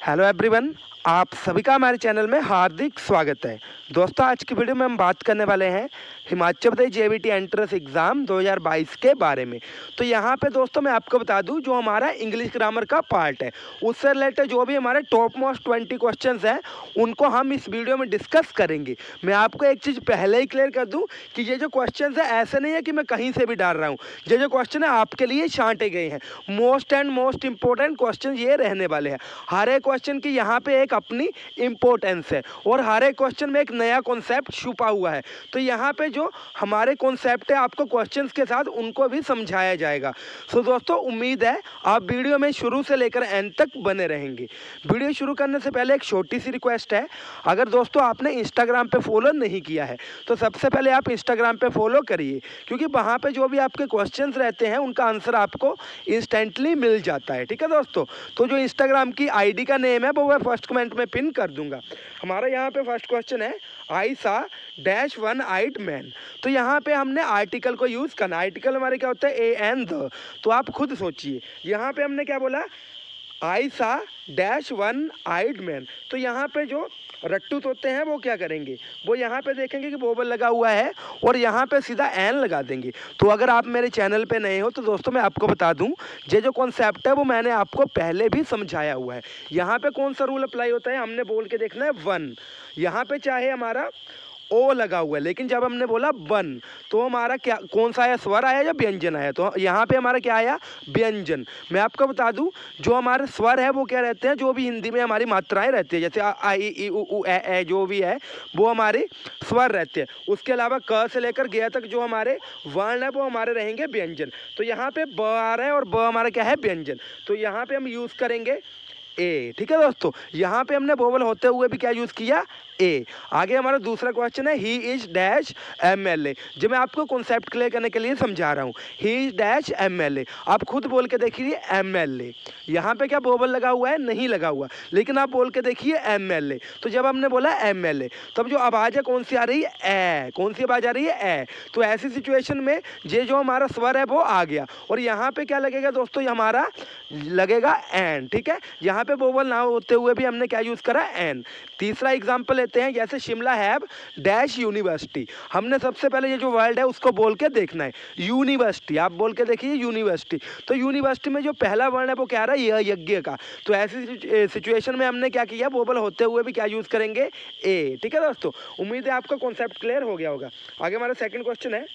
Hello everyone, आप सभी का हमारे चैनल में हार्दिक स्वागत है। दोस्तों, आज की वीडियो में हम बात करने वाले हैं Himachal Pradesh JBT entrance exam 2022 के बारे में। तो यहाँ पे दोस्तों मैं आपको बता दूं, जो हमारा इंग्लिश ग्रामर का पार्ट है उससे रिलेटेड जो भी हमारे टॉप मोस्ट 20 क्वेश्चंस हैं उनको हम इस वीडियो में डिस्कस करेंगे। मैं आपको एक चीज़ पहले ही क्लियर कर दूँ कि ये जो क्वेश्चन है ऐसे नहीं है कि मैं कहीं से भी डाल रहा हूँ। ये जो क्वेश्चन है आपके लिए छांटे गए हैं। Most and most important question ये रहने वाले हैं। हर एक क्वेश्चन की यहाँ पे एक अपनी इम्पोर्टेंस है और हर एक क्वेश्चन में एक नया कॉन्सेप्ट छुपा हुआ है। तो यहाँ पे जो हमारे कॉन्सेप्ट है आपको क्वेश्चंस के साथ उनको भी समझाया जाएगा। सो दोस्तों, उम्मीद है आप वीडियो में शुरू से लेकर एंड तक बने रहेंगे। वीडियो शुरू करने से पहले एक छोटी सी रिक्वेस्ट है, अगर दोस्तों आपने इंस्टाग्राम पे फॉलो नहीं किया है तो सबसे पहले आप इंस्टाग्राम पे फॉलो करिए, क्योंकि वहाँ पे जो भी आपके क्वेश्चंस रहते हैं उनका आंसर आपको इंस्टेंटली मिल जाता है। ठीक है दोस्तों, तो जो इंस्टाग्राम की आईडी का नेम है वो मैं फर्स्ट कमेंट में पिन कर दूंगा। हमारा यहाँ पे फर्स्ट क्वेश्चन है, आई सा डैश वन आइड मैन। तो यहाँ पे हमने आर्टिकल को यूज़ करना। आर्टिकल हमारे क्या होता है, ए एंड द। तो आप खुद सोचिए, यहाँ पे हमने क्या बोला, आई सा डैश वन आइड मैन। तो यहाँ पे जो रट्टू तोते हैं वो क्या करेंगे, वो यहाँ पे देखेंगे कि वोवल लगा हुआ है और यहाँ पे सीधा एन लगा देंगे। तो अगर आप मेरे चैनल पे नए हो तो दोस्तों मैं आपको बता दूं, ये जो कॉन्सेप्ट है वो मैंने आपको पहले भी समझाया हुआ है। यहाँ पे कौन सा रूल अप्लाई होता है, हमने बोल के देखना है वन। यहाँ पे चाहे हमारा ओ लगा हुआ है, लेकिन जब हमने बोला वन तो हमारा क्या कौन सा आया, स्वर आया या व्यंजन आया। तो यहाँ पे हमारा क्या आया, व्यंजन। मैं आपको बता दूं, जो हमारे स्वर है वो क्या रहते हैं, जो भी हिंदी में हमारी मात्राएं रहती है, जैसे आ ई ई उ ए जो भी है वो हमारे स्वर रहते हैं। उसके अलावा क से लेकर ग तक जो हमारे वर्ण है वो हमारे रहेंगे व्यंजन। तो यहाँ पे ब आ रहा है और ब हमारा क्या है, व्यंजन। तो यहाँ पे हम यूज़ करेंगे ए। ठीक है दोस्तों, यहाँ पे हमने वोवल होते हुए भी क्या यूज़ किया, ए। आगे हमारा दूसरा क्वेश्चन है, ही इज डैश एमएलए। जो मैं आपको कॉन्सेप्ट क्लियर करने के लिए समझा रहा हूँ, ही इज डैश एमएलए। आप खुद बोल के देखिए एमएलए। यहाँ पे क्या वोवल लगा हुआ है, नहीं लगा हुआ, लेकिन आप बोल के देखिए एमएलए। तो जब हमने बोला एमएलए तब जो आवाज़ है कौन सी आ रही है, ए। कौन सी आवाज़ आ रही है, ए। तो ऐसी सिचुएशन में ये जो हमारा स्वर है वो आ गया और यहाँ पे क्या लगेगा दोस्तों, ये हमारा लगेगा एन। ठीक है, यहाँ पे वोवल ना होते हुए भी हमने क्या यूज़ करा, एन। तीसरा एग्जाम्पल लेते हैं, जैसे शिमला हैव डैश यूनिवर्सिटी। हमने सबसे पहले ये जो वर्ड है उसको बोल के देखना है, यूनिवर्सिटी। आप बोल के देखिए यूनिवर्सिटी। तो यूनिवर्सिटी में जो पहला वर्ण है वो क्या आ रहा है, यह यज्ञ का। तो ऐसी सिचुएशन में हमने क्या किया, वोवल होते हुए भी क्या यूज़ करेंगे, ए। ठीक है दोस्तों, उम्मीद है आपका कॉन्सेप्ट क्लियर हो गया होगा। आगे हमारा सेकंड क्वेश्चन है,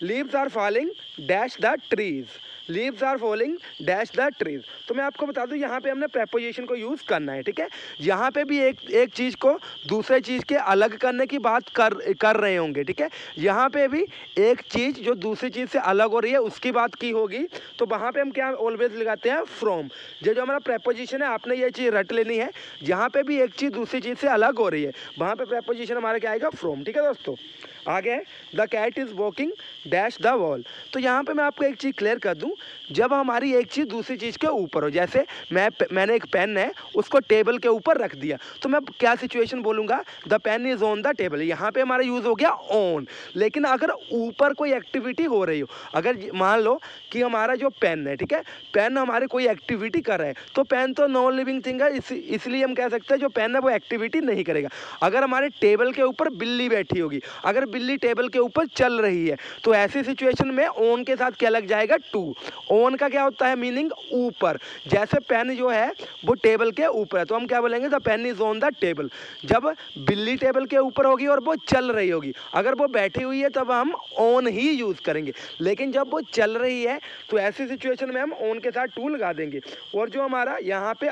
leaves are falling dash the trees. Leaves are falling dash the trees. तो मैं आपको बता दूं, यहाँ पे हमने प्रेपोजिशन को यूज़ करना है। ठीक है, यहाँ पे भी एक चीज़ को दूसरे चीज़ के अलग करने की बात कर रहे होंगे। ठीक है, यहाँ पे भी एक चीज़ जो दूसरी चीज़ से अलग हो रही है उसकी बात की होगी, तो वहाँ पे हम क्या ऑलवेज लगाते हैं, फ्रॉम। ये जो हमारा प्रेपोजिशन है आपने ये चीज़ रट लेनी है। यहाँ पे भी एक चीज़ दूसरी चीज़ से अलग हो रही है, वहाँ पे प्रेपोजिशन हमारा क्या आएगा, फ्रॉम। ठीक है दोस्तों, आगे है, the cat is walking dash the wall. तो यहाँ पे मैं आपको एक चीज़ क्लियर कर दूँ, जब हमारी एक चीज़ दूसरी चीज़ के ऊपर हो, जैसे मैंने एक पेन है उसको टेबल के ऊपर रख दिया, तो मैं क्या सिचुएशन बोलूँगा, the pen is on the table. यहाँ पे हमारा यूज़ हो गया ऑन। लेकिन अगर ऊपर कोई एक्टिविटी हो रही हो, अगर मान लो कि हमारा जो पेन है, ठीक है, पेन हमारे कोई एक्टिविटी कर रहा है, तो पेन तो नॉन लिविंग थिंग है, इसलिए हम कह सकते हैं जो पेन है वो एक्टिविटी नहीं करेगा। अगर हमारे टेबल के ऊपर बिल्ली बैठी होगी, अगर बिल्ली टेबल के ऊपर चल रही है, तो ऐसी सिचुएशन में ऑन के साथ क्या लग जाएगा, टू। ऑन का क्या होता है मीनिंग, ऊपर। जैसे पेन जो है वो टेबल के ऊपर है तो हम क्या बोलेंगे, the pen is on the table. जब बिल्ली टेबल के ऊपर होगी और वो चल रही होगी, अगर वो बैठी हुई है तब हम ऑन ही यूज़ करेंगे, लेकिन जब वो चल रही है तो ऐसी सिचुएशन में हम ऑन के साथ टू लगा देंगे। और जो हमारा यहाँ पे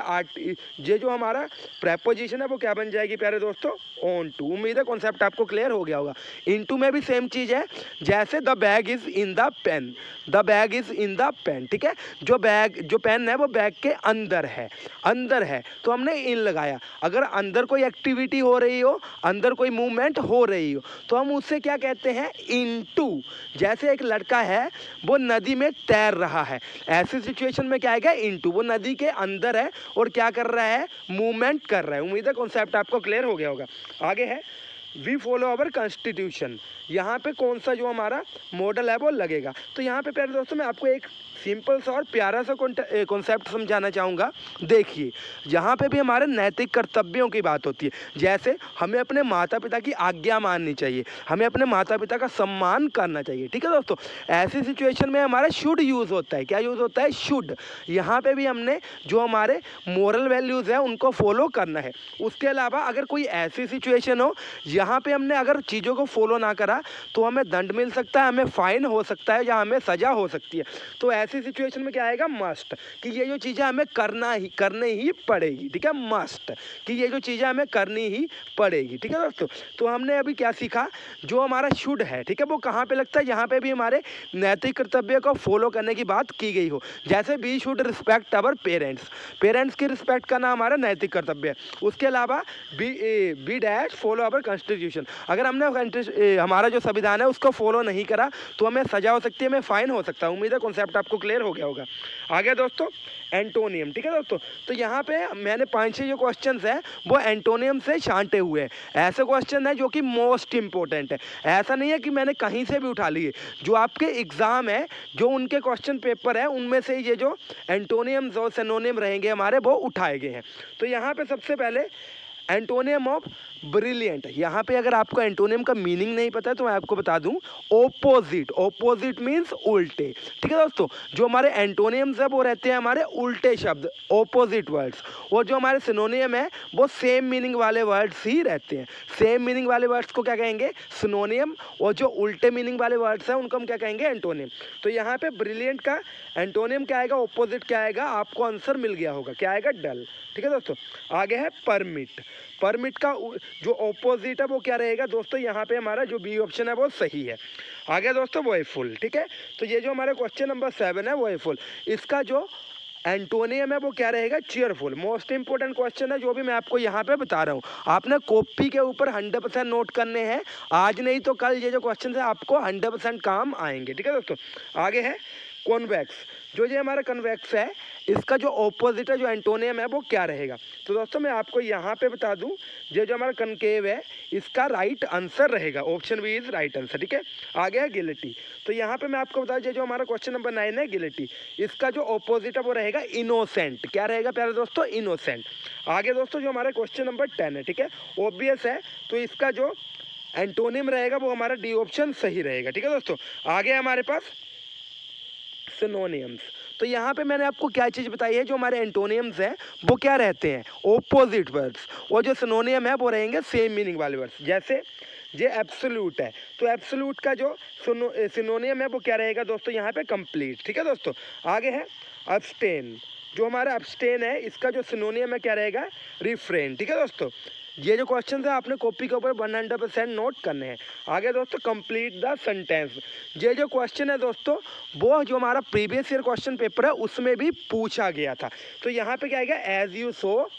ये जो हमारा प्रेपोजिशन है वो क्या बन जाएगी प्यारे दोस्तों, ऑन टू। उम्मीद है कॉन्सेप्ट आपको क्लियर हो गया होगा। इनटू में भी सेम चीज़ है, जैसे the bag is in the pen, the bag is in the pen. ठीक है, जो पेन है वो बैग के अंदर है, अंदर है, तो हमने इन लगाया। अगर अंदर कोई एक्टिविटी हो रही हो, अंदर कोई मूवमेंट हो रही हो, तो हम उससे क्या कहते हैं, इनटू। जैसे एक लड़का है वो नदी में तैर रहा है, ऐसी सिचुएशन में क्या आएगा, इनटू। वो नदी के अंदर है और क्या कर रहा है, मूवमेंट कर रहा है। उम्मीद है कॉन्सेप्ट आपको क्लियर हो गया होगा। आगे है, वी फॉलो अवर कॉन्स्टिट्यूशन, यहाँ पे कौन सा जो हमारा मॉडल है वो लगेगा। तो यहाँ पे प्यारे दोस्तों मैं आपको एक सिंपल सा और प्यारा सा कॉन्सेप्ट समझाना चाहूँगा। देखिए, यहाँ पे भी हमारे नैतिक कर्तव्यों की बात होती है। जैसे हमें अपने माता पिता की आज्ञा माननी चाहिए, हमें अपने माता पिता का सम्मान करना चाहिए, ठीक है दोस्तों। ऐसी सिचुएशन में हमारा शुड यूज़ होता है। क्या यूज़ होता है? शुड। यहाँ पे भी हमने जो हमारे मोरल वैल्यूज़ हैं उनको फॉलो करना है। उसके अलावा अगर कोई ऐसी सिचुएशन हो यहाँ पे हमने अगर चीज़ों को फॉलो ना करा तो हमें दंड मिल सकता है, हमें फाइन हो सकता है या हमें सज़ा हो सकती है। तो ऐसी सिचुएशन में क्या आएगा? मस्ट, कि ये जो चीज़ें हमें करने ही पड़ेगी, ठीक है। मस्ट, कि ये जो चीज़ें हमें करनी ही पड़ेगी, ठीक है दोस्तों। तो हमने अभी क्या सीखा? जो हमारा शुड है, ठीक है, वो कहाँ पे लगता है? यहाँ पे भी हमारे नैतिक कर्तव्य को फॉलो करने की बात की गई हो। जैसे we should respect our parents, parents की रिस्पेक्ट करना हमारा नैतिक कर्तव्य है। उसके अलावा be dash follow our constitution, अगर हमने हमारा जो संविधान है उसको फॉलो नहीं करा तो हमें सजा हो सकती है, हमें फाइन हो सकता है। उम्मीद है कॉन्सेप्ट आपको क्लियर हो गया होगा। आगे दोस्तों एंटोनियम, ठीक है दोस्तों। तो यहाँ पे मैंने 5-6 जो क्वेश्चंस हैं वो एंटोनियम से छांटे हुए हैं। ऐसे क्वेश्चन है जो कि मोस्ट इंपॉर्टेंट है। ऐसा नहीं है कि मैंने कहीं से भी उठा लिए, जो आपके एग्जाम है, जो उनके क्वेश्चन पेपर है उनमें से ये जो एंटोनियम्स और सिनोनिम रहेंगे हमारे वो उठाए गए हैं। तो यहाँ पे सबसे पहले एंटोनियम ऑफ ब्रिलियंट, यहाँ पे अगर आपको एंटोनियम का मीनिंग नहीं पता है तो मैं आपको बता दूं, ओपोजिट। ओपोजिट मीन्स उल्टे, ठीक है दोस्तों। जो हमारे एंटोनियम्स है वो रहते हैं हमारे उल्टे शब्द, ओपोजिट वर्ड्स। और जो हमारे सिनोनियम है वो सेम मीनिंग वाले वर्ड्स ही रहते हैं। सेम मीनिंग वाले वर्ड्स को क्या कहेंगे? सिनोनियम। और जो उल्टे मीनिंग वाले वर्ड्स हैं उनको हम क्या कहेंगे? एंटोनियम। तो यहाँ पे ब्रिलियंट का एंटोनियम क्या आएगा? ओपोजिट क्या आएगा? आपको आंसर मिल गया होगा, क्या आएगा? डल, ठीक है दोस्तों। आगे है परमिट। परमिट का जो ऑपोजिट है वो क्या रहेगा दोस्तों? यहाँ पे हमारा जो बी ऑप्शन है वो सही है। आगे दोस्तों वॉयफुल, ठीक है। तो ये जो हमारा क्वेश्चन नंबर 7 है वॉयफुल, इसका जो एंटोनियम है वो क्या रहेगा? चीयरफुल। मोस्ट इंपॉर्टेंट क्वेश्चन है जो भी मैं आपको यहाँ पे बता रहा हूँ। आपने कॉपी के ऊपर 100% नोट करने हैं, आज नहीं तो कल ये जो क्वेश्चन है आपको 100% काम आएंगे, ठीक है दोस्तों। आगे है कॉन्वेक्स। जो ये हमारा कन्वेक्स है इसका जो ऑपोजिट है, जो एंटोनियम है वो क्या रहेगा? तो दोस्तों मैं आपको यहाँ पे बता दूँ, ये जो हमारा कनकेव है इसका राइट आंसर रहेगा option B is right answer, ठीक है। आगे है गिलिटी। तो यहाँ पे मैं आपको बता दूँ, जो हमारा क्वेश्चन नंबर 9 है गिलिटी, इसका जो ऑपोजिट है वो रहेगा इनोसेंट। क्या रहेगा प्यारे दोस्तों? इनोसेंट। आगे दोस्तों जो हमारा क्वेश्चन नंबर 10 है, ठीक है, ऑब्वियस है, तो इसका जो एंटोनियम रहेगा वो हमारा डी ऑप्शन सही रहेगा, ठीक है दोस्तों। आगे हमारे पास सिनोनियम्स। तो यहाँ पे मैंने आपको क्या चीज़ बताई है, जो हमारे एंटोनियम्स हैं वो क्या रहते हैं? Opposite words. और जो सिनोनियम है वो रहेंगे सेम मीनिंग वाले वर्ड्स। जैसे ये एब्सोल्यूट है, तो एब्सोल्यूट का जो सिनोनियम है वो क्या रहेगा दोस्तों? यहाँ पे कंप्लीट, ठीक है दोस्तों। आगे है अब्सटेन। जो हमारा अब्सटेन है इसका जो सिनोनियम है क्या रहेगा? रिफ्रेन, ठीक है दोस्तों। ये जो क्वेश्चन है आपने कॉपी के ऊपर 100% नोट करने हैं। आगे दोस्तों कंप्लीट द सेंटेंस। ये जो क्वेश्चन है दोस्तों वो जो हमारा प्रीवियस ईयर क्वेश्चन पेपर है उसमें भी पूछा गया था। तो यहाँ पे क्या आएगा? As you saw.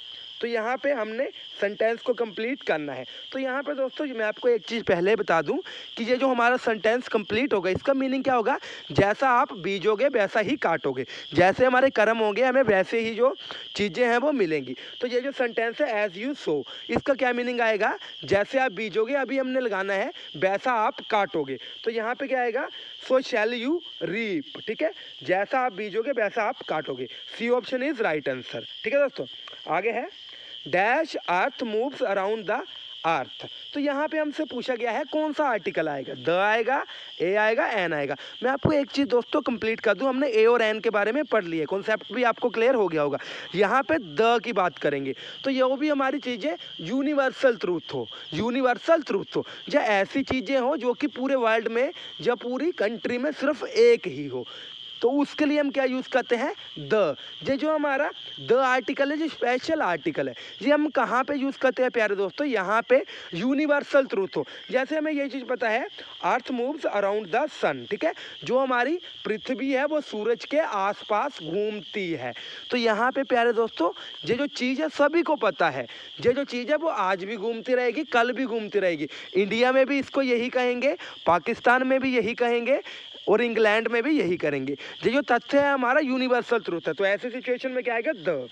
तो यहाँ पे हमने सेंटेंस को कंप्लीट करना है। तो यहाँ पे दोस्तों मैं आपको एक चीज़ पहले बता दूँ कि ये जो हमारा सेंटेंस कंप्लीट होगा इसका मीनिंग क्या होगा? जैसा आप बीजोगे वैसा ही काटोगे, जैसे हमारे कर्म होंगे हमें वैसे ही जो चीज़ें हैं वो मिलेंगी। तो ये जो सेंटेंस है एज यू सो, इसका क्या मीनिंग आएगा? जैसे आप बीजोगे, अभी हमने लगाना है, वैसा आप काटोगे। तो यहाँ पे क्या आएगा? सो शैल यू रीप, ठीक है। जैसा आप बीजोगे वैसा आप काटोगे। C option is right answer, ठीक है दोस्तों। आगे है dash earth moves around the earth. तो यहाँ पे हमसे पूछा गया है कौन सा आर्टिकल आएगा? द आएगा, ए आएगा, एन आएगा। मैं आपको एक चीज़ दोस्तों कंप्लीट कर दूँ, हमने ए और एन के बारे में पढ़ लिया, कॉन्सेप्ट भी आपको क्लियर हो गया होगा। यहाँ पे द की बात करेंगे तो ये भी हमारी चीज़ें यूनिवर्सल ट्रूथ हो, यूनिवर्सल ट्रूथ हो, या ऐसी चीज़ें हो जो कि पूरे वर्ल्ड में या पूरी कंट्री में सिर्फ एक ही हो, तो उसके लिए हम क्या यूज़ करते हैं? द। ये जो हमारा द आर्टिकल है, जो स्पेशल आर्टिकल है, ये हम कहाँ पे यूज़ करते हैं प्यारे दोस्तों? यहाँ पे यूनिवर्सल ट्रूथ हो। जैसे हमें ये चीज़ पता है अर्थ मूव्स अराउंड द सन, ठीक है, जो हमारी पृथ्वी है वो सूरज के आसपास घूमती है। तो यहाँ पे प्यारे दोस्तों ये जो चीज़ है सभी को पता है, ये जो चीज़ है वो आज भी घूमती रहेगी, कल भी घूमती रहेगी। इंडिया में भी इसको यही कहेंगे, पाकिस्तान में भी यही कहेंगे और इंग्लैंड में भी यही करेंगे। ये जो तथ्य है हमारा यूनिवर्सल ट्रूथ है। तो ऐसे सिचुएशन में क्या आएगा? द।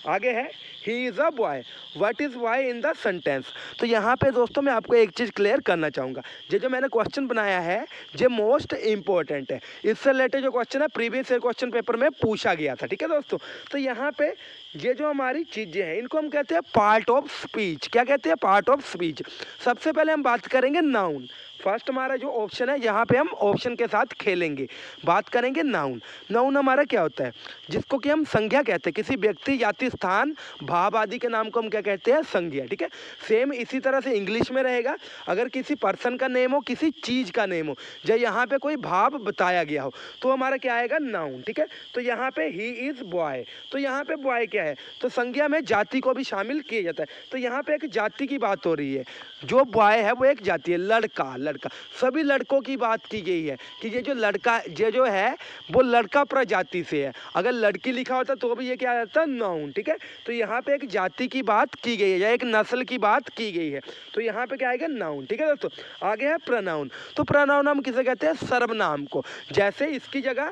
आगे है he is a boy, what is boy in the sentence. तो यहाँ पे दोस्तों मैं आपको एक चीज़ क्लियर करना चाहूँगा, ये जो मैंने क्वेश्चन बनाया है ये मोस्ट इंपॉर्टेंट है। इससे रिलेटेड जो क्वेश्चन है प्रीवियस ईयर क्वेश्चन पेपर में पूछा गया था, ठीक है दोस्तों। तो यहाँ पे ये जो हमारी चीज़ें हैं इनको हम कहते हैं पार्ट ऑफ स्पीच। क्या कहते हैं? Part of speech. सबसे पहले हम बात करेंगे नाउन। फर्स्ट हमारा जो ऑप्शन है यहाँ पे हम ऑप्शन के साथ खेलेंगे, बात करेंगे नाउन। नाउन हमारा क्या होता है? जिसको कि हम संज्ञा कहते हैं। किसी व्यक्ति, जाति, स्थान, भाव आदि के नाम को हम क्या कहते हैं? संज्ञा, ठीक है। सेम इसी तरह से इंग्लिश में रहेगा। अगर किसी पर्सन का नेम हो, किसी चीज़ का नेम हो, या यहाँ पे कोई भाव बताया गया हो तो हमारा क्या आएगा? नाउन, ठीक है। तो यहाँ पे ही इज़ बॉय, तो यहाँ पे बॉय क्या है? तो संज्ञा में जाति को भी शामिल किया जाता है। तो यहाँ पे एक जाति की बात हो रही है। जो बॉय है वो एक जाति है, लड़का, लड़का, सभी लड़कों की बात की गई है कि ये जो लड़का, ये जो है वो लड़का प्रजाति से है। अगर लड़की लिखा होता तो भी ये क्या आ जाता? नाउन, ठीक है। तो यहाँ पे एक जाति की बात की गई है या एक नस्ल की बात की गई है, तो यहाँ पे क्या आएगा? नाउन, ठीक है दोस्तों। आगे है प्रोनाउन। तो प्रोनाउन हम किसे कहते हैं? सर्वनाम को। जैसे इसकी जगह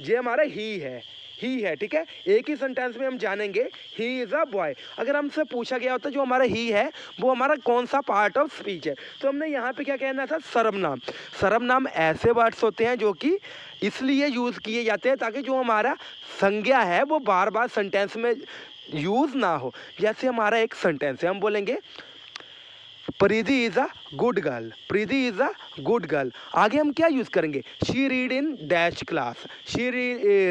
ये हमारा ही है, ठीक है। एक ही सेंटेंस में हम जानेंगे ही इज़ अ बॉय। अगर हमसे पूछा गया होता जो हमारा ही है वो हमारा कौन सा पार्ट ऑफ स्पीच है, तो हमने यहाँ पे क्या कहना था? सर्वनाम। सर्वनाम ऐसे वर्ड्स होते हैं जो कि इसलिए यूज़ किए जाते हैं ताकि जो हमारा संज्ञा है वो बार बार सेंटेंस में यूज़ ना हो। जैसे हमारा एक सेंटेंस है, हम बोलेंगे Preeti is a good girl, Preeti is a good girl. आगे हम क्या यूज़ करेंगे? She read in dash class, she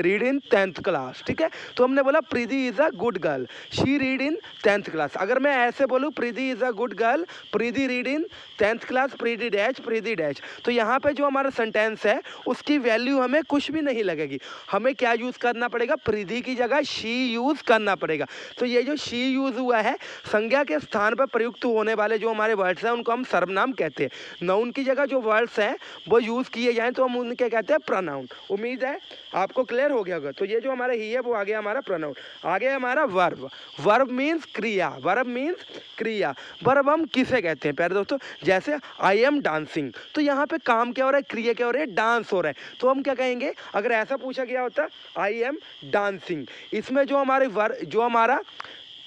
read in 10th class, ठीक है। तो हमने बोला Preeti is a good girl, she read in 10th class. अगर मैं ऐसे बोलूँ Preeti is a good girl, Preeti read in 10th class, Preeti dash, Preeti dash, तो यहाँ पे जो हमारा सेंटेंस है उसकी वैल्यू हमें कुछ भी नहीं लगेगी। हमें क्या यूज़ करना पड़ेगा? प्रीति की जगह शी यूज़ करना पड़ेगा। तो ये जो शी यूज़ हुआ है, संज्ञा के स्थान पर प्रयुक्त होने वाले जो हमारे वर्ड्स हैं उनको हम सर्वनाम कहते हैं। नाउन की जगह जो वर्ड्स हैं वो यूज़ किए जाएं तो हम उनके कहते हैं प्रोनाउन। उम्मीद है आपको क्लियर हो गया होगा। तो ये जो हमारा ही है वो आ गया हमारा प्रोनाउन। आगे हमारा वर्ब। वर्ब मीन्स क्रिया, वर्ब मीन्स क्रिया। वर्ब हम किसे कहते हैं प्यारे दोस्तों? जैसे आई एम डांसिंग, तो यहाँ पे काम क्या हो रहा है? क्रिया क्या हो रहा है? डांस हो रहा है। तो हम क्या कहेंगे? अगर ऐसा पूछा गया होता आई एम डांसिंग, इसमें जो हमारे जो हमारा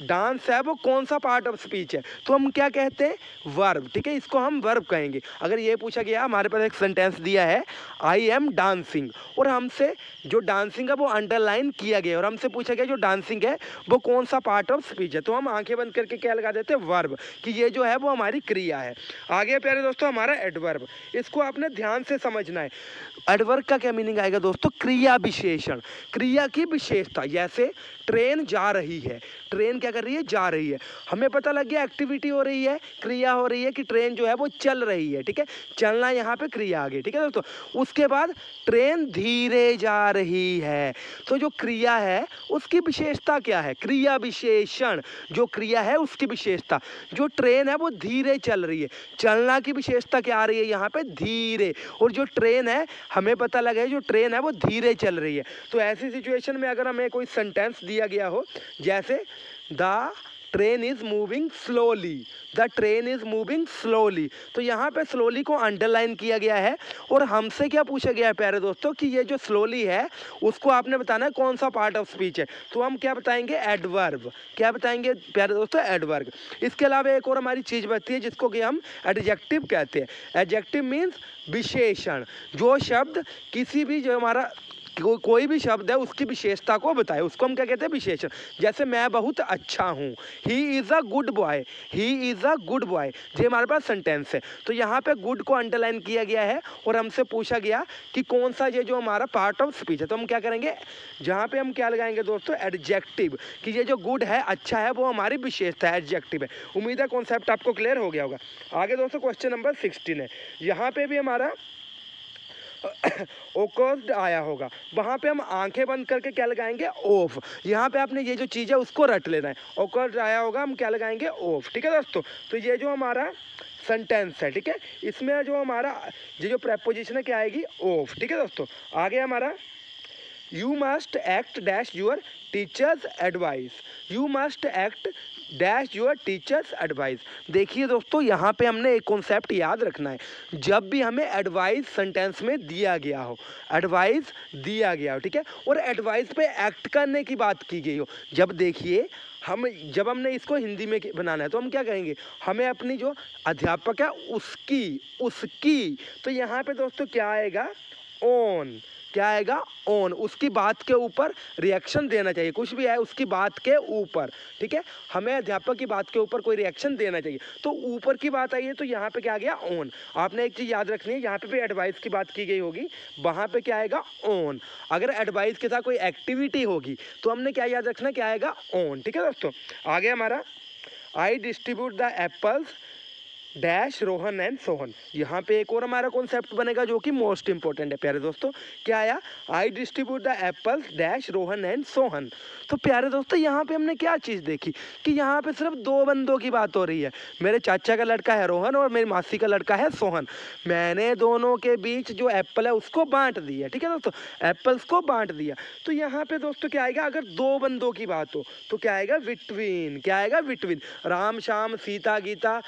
डांस है वो कौन सा पार्ट ऑफ स्पीच है, तो हम क्या कहते हैं? वर्ब, ठीक है। इसको हम वर्ब कहेंगे। अगर ये पूछा गया, हमारे पास एक सेंटेंस दिया है आई एम डांसिंग, और हमसे जो डांसिंग है वो अंडरलाइन किया गया और हमसे पूछा गया जो डांसिंग है वो कौन सा पार्ट ऑफ स्पीच है, तो हम आंखें बंद करके क्या लगा देते हैं? वर्ब, कि ये जो है वो हमारी क्रिया है। आगे प्यारे दोस्तों हमारा एडवर्ब। इसको आपने ध्यान से समझना है। एडवर्ब का क्या मीनिंग आएगा दोस्तों? क्रिया विशेषण, क्रिया की विशेषता। जैसे ट्रेन जा रही है, ट्रेन क्या कर रही है? जा रही है। हमें पता लग गया एक्टिविटी हो रही है, क्रिया हो रही है कि ट्रेन जो है वो चल रही है, ठीक है। चलना यहाँ पे क्रिया आ गई, ठीक है दोस्तों। उसके बाद ट्रेन धीरे जा रही है, तो जो क्रिया है उसकी विशेषता क्या है? क्रिया विशेषण। जो क्रिया है उसकी विशेषता, जो ट्रेन है वो धीरे चल रही है, चलना की विशेषता क्या आ रही है यहाँ पे? धीरे। और जो ट्रेन है, हमें पता लगा है जो ट्रेन है वो धीरे चल रही है। तो ऐसी सिचुएशन में अगर हमें कोई सेंटेंस दिया गया हो जैसे the train is moving slowly, the train is moving slowly, तो यहाँ पे स्लोली को अंडरलाइन किया गया है। और हमसे क्या पूछा गया है प्यारे दोस्तों कि ये जो स्लोली है उसको आपने बताना है कौन सा पार्ट ऑफ स्पीच है, तो हम क्या बताएंगे? एडवर्ब। क्या बताएंगे प्यारे दोस्तों? एडवर्ब। इसके अलावा एक और हमारी चीज़ बचती है जिसको कि हम एडजेक्टिव कहते हैं। एडजेक्टिव मीन्स विशेषण। जो शब्द किसी भी, जो हमारा कोई भी शब्द है उसकी विशेषता को बताए, उसको हम क्या कहते हैं? विशेषण। जैसे मैं बहुत अच्छा हूँ, he is a good boy, he is a good boy, ये हमारे पास सेंटेंस है। तो यहाँ पे गुड को अंडरलाइन किया गया है और हमसे पूछा गया कि कौन सा ये जो हमारा पार्ट ऑफ स्पीच है, तो हम क्या करेंगे? जहाँ पे हम क्या लगाएंगे दोस्तों? एडजेक्टिव, कि ये जो गुड है, अच्छा है, वो हमारी विशेषता है, एडजेक्टिव है। उम्मीद है कॉन्सेप्ट आपको क्लियर हो गया होगा। आगे दोस्तों क्वेश्चन नंबर 16 है। यहाँ पे भी हमारा ओकर्ड आया होगा, वहाँ पे हम आंखें बंद करके क्या लगाएंगे? ऑफ। यहाँ पे आपने ये जो चीज़ है उसको रट लेना है। ओकर्ड आया होगा, हम क्या लगाएंगे? ऑफ, ठीक है दोस्तों। तो ये जो हमारा सेंटेंस है, ठीक है, इसमें जो हमारा ये जो प्रेपोजिशन है क्या आएगी? ऑफ, ठीक है दोस्तों। आगे हमारा you must act dash your teachers advice, you must act dash your teachers advice. देखिए दोस्तों, यहाँ पे हमने एक कॉन्सेप्ट याद रखना है, जब भी हमें एडवाइस सेंटेंस में दिया गया हो, एडवाइस दिया गया हो, ठीक है, और एडवाइस पे एक्ट करने की बात की गई हो, जब देखिए जब हमने इसको हिंदी में बनाना है तो हम क्या कहेंगे, हमें अपनी जो अध्यापक है उसकी, तो यहाँ पे दोस्तों क्या आएगा, ऑन, क्या आएगा, ऑन, उसकी बात के ऊपर रिएक्शन देना चाहिए, कुछ भी है उसकी बात के ऊपर, ठीक है, हमें अध्यापक की बात के ऊपर कोई रिएक्शन देना चाहिए, तो ऊपर की बात आई है तो यहाँ पे क्या आ गया, ऑन। आपने एक चीज़ याद रखनी है, यहाँ पे भी एडवाइस की बात की गई होगी, वहाँ पे क्या आएगा, ऑन। अगर एडवाइस के साथ कोई एक्टिविटी होगी तो हमने क्या याद रखना, क्या आएगा, ऑन, ठीक है दोस्तों। आगे हमारा I distribute the apples dash Rohan and Sohan. यहाँ पे एक और हमारा कॉन्सेप्ट बनेगा जो कि मोस्ट इंपॉर्टेंट है प्यारे दोस्तों, क्या आया, I distribute the apples dash Rohan and Sohan. तो प्यारे दोस्तों यहाँ पे हमने क्या चीज़ देखी कि यहाँ पे सिर्फ दो बंदों की बात हो रही है, मेरे चाचा का लड़का है रोहन और मेरी मासी का लड़का है सोहन, मैंने दोनों के बीच जो एप्पल है उसको बांट दिया, ठीक है दोस्तों, एप्पल्स को बांट दिया। तो यहाँ पे दोस्तों क्या आएगा, अगर दो बंदों की बात हो तो क्या आएगा, बिटवीन, क्या आएगा, बिटवीन। राम श्याम सीता गीता,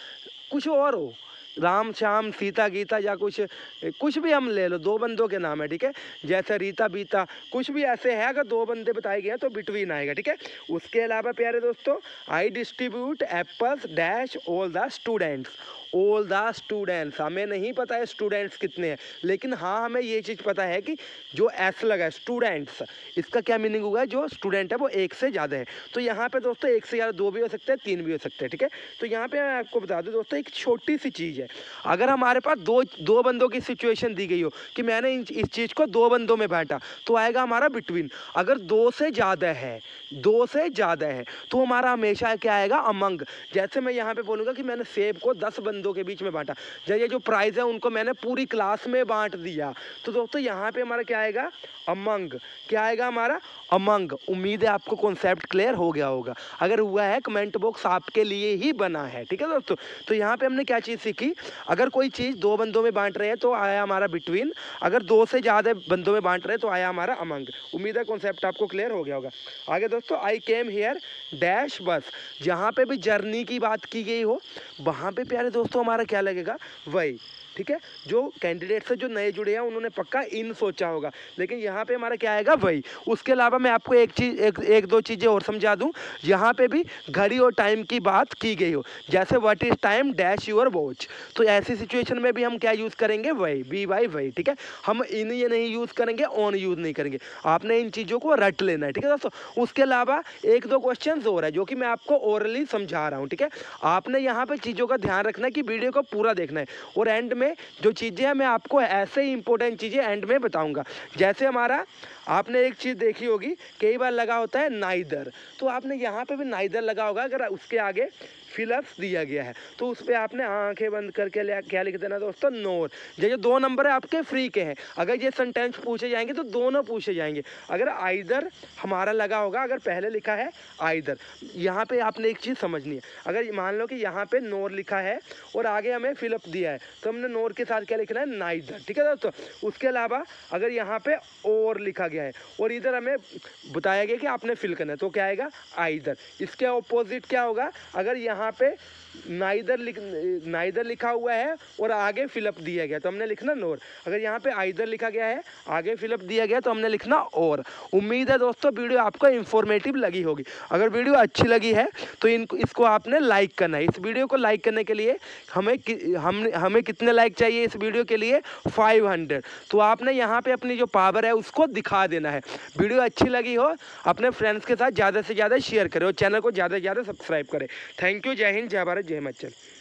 कुछ और हो, राम श्याम सीता गीता या कुछ भी हम ले लो, दो बंदों के नाम है, ठीक है, जैसे रीता बीता, कुछ भी ऐसे है, अगर दो बंदे बताए गए हैं तो बिटवीन आएगा, ठीक है। उसके अलावा प्यारे दोस्तों, I distribute apples dash all the students, all the students, हमें नहीं पता है स्टूडेंट्स कितने हैं, लेकिन हाँ हमें ये चीज़ पता है कि जो एस लगा है स्टूडेंट्स, इसका क्या मीनिंग होगा, जो स्टूडेंट है वो एक से ज़्यादा है। तो यहाँ पे दोस्तों एक से ज़्यादा दो भी हो सकते हैं, तीन भी हो सकते हैं, ठीक है। तो यहाँ पे मैं आपको बता दूँ दोस्तों, एक छोटी सी चीज़ है, अगर हमारे पास दो बंदों की सिचुएशन दी गई हो कि मैंने इस चीज़ को दो बंदों में बांटा, तो आएगा हमारा बिटवीन। अगर दो से ज़्यादा है, दो से ज़्यादा है तो हमारा हमेशा क्या आएगा, अमंग। जैसे मैं यहाँ पे बोलूँगा कि मैंने सेब को 10 बंदों के बीच में बांटा, जब ये जो प्राइस है उनको मैंने पूरी क्लास में बांट दिया, तो दोस्तों यहाँ पे हमारा क्या आएगा, अमंग, क्या आएगा हमारा, अमंग। उम्मीद है आपको कॉन्सेप्ट क्लियर हो गया होगा, अगर हुआ है कमेंट बॉक्स आपके लिए ही बना है, ठीक है दोस्तों। तो यहाँ पे हमने क्या चीज़ सीखी, अगर कोई चीज़ दो बंदों में बांट रहे हैं तो आया हमारा बिटवीन, अगर दो से ज़्यादा बंदों में बांट रहे हैं तो आया हमारा अमंग। उम्मीद है कॉन्सेप्ट आपको क्लियर हो गया होगा। आगे दोस्तों, आई केम हियर डैश बस, जहाँ पे भी जर्नी की बात की गई हो वहाँ पे प्यारे दोस्तों हमारा क्या लगेगा, वही, ठीक है। जो कैंडिडेट से जो नए जुड़े हैं उन्होंने पक्का इन सोचा होगा, लेकिन यहाँ पे हमारा क्या आएगा, वही। उसके अलावा मैं आपको एक दो चीज़ें और समझा दूँ, यहाँ पे भी घड़ी और टाइम की बात की गई हो, जैसे what is time dash your watch, तो ऐसी सिचुएशन में भी हम क्या यूज़ करेंगे, वही, बी वाई वही, ठीक है। हम इन ये नहीं यूज़ करेंगे, ऑन यूज़ नहीं करेंगे, आपने इन चीज़ों को रट लेना है, ठीक है दोस्तों। उसके अलावा एक दो क्वेश्चन और है जो कि मैं आपको ओरली समझा रहा हूँ, ठीक है। आपने यहाँ पे चीज़ों का ध्यान रखना है कि वीडियो को पूरा देखना है, और एंड में जो चीज़ें हैं मैं आपको ऐसे ही इंपॉर्टेंट चीज़ें एंड में बताऊंगा। जैसे हमारा आपने एक चीज़ देखी होगी, कई बार लगा होता है नाइदर, तो आपने यहाँ पे भी नाइदर लगा होगा, अगर उसके आगे फिलअप्स दिया गया है तो उस पर आपने आंखें बंद करके क्या लिख देना दोस्तों, नोर। जैसे दो नंबर है आपके फ्री के हैं, अगर ये सेंटेंस पूछे जाएंगे तो दोनों पूछे जाएंगे। अगर आइदर हमारा लगा होगा, अगर पहले लिखा है आइदर, यहाँ पे आपने एक चीज़ समझनी है, अगर मान लो कि यहाँ पे नोर लिखा है और आगे हमें फिलअप दिया है तो हमने नोर के साथ क्या लिखना है, नाइदर, ठीक है दोस्तों। उसके अलावा अगर यहाँ पे और लिखा गया है और इधर हमें बताया गया कि आपने फिल करना है तो क्या आएगा, आइदर। इसके ऑपोजिट क्या होगा, अगर यहाँ पे नाइदर लिखा हुआ है और आगे फिलअप दिया गया तो हमने लिखना नोर, अगर यहाँ पे आइदर लिखा गया है आगे फिलअप दिया गया तो हमने लिखना और। उम्मीद है दोस्तों वीडियो आपको इंफॉर्मेटिव लगी होगी, अगर वीडियो अच्छी लगी है तो इसको आपने लाइक करना है। इस वीडियो को लाइक करने के लिए हमें कितने लाइक चाहिए इस वीडियो के लिए, 500। तो आपने यहाँ पे अपनी जो पावर है उसको दिखा देना है। वीडियो अच्छी लगी हो अपने फ्रेंड्स के साथ ज़्यादा से ज़्यादा शेयर करें और चैनल को ज़्यादा से ज़्यादा सब्सक्राइब करें। थैंक यू, जय हिंद, जय भारत, जय हिमाचल।